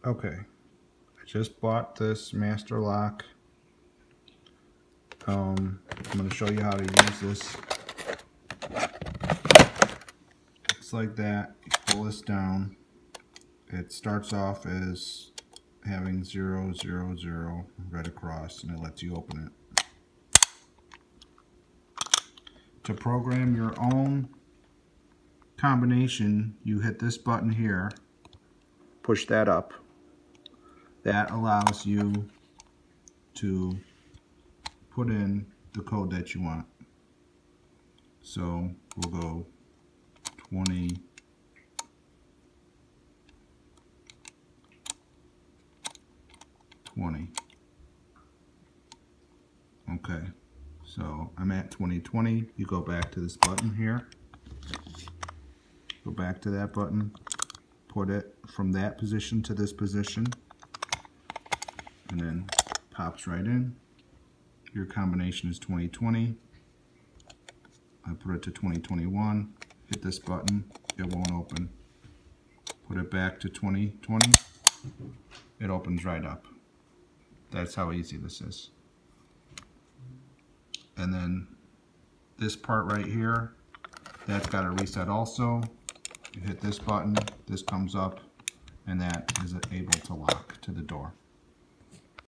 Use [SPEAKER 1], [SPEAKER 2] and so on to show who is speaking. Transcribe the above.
[SPEAKER 1] Okay, I just bought this master lock. I'm going to show you how to use this. It's like that. You pull this down. It starts off as having 0, 0, 0 right across, and it lets you open it. To program your own combination, you hit this button here, push that up. That allows you to put in the code that you want. So we'll go 20, 20. Okay, so I'm at 2020. You go back to this button here. Go back to that button. Put it from that position to this position. And then pops right in. Your combination is 2020. I put it to 2021. Hit this button. It won't open. Put it back to 2020. It opens right up. That's how easy this is. And then this part right here, that's got to reset also. You hit this button, this comes up, and that is able to lock to the door.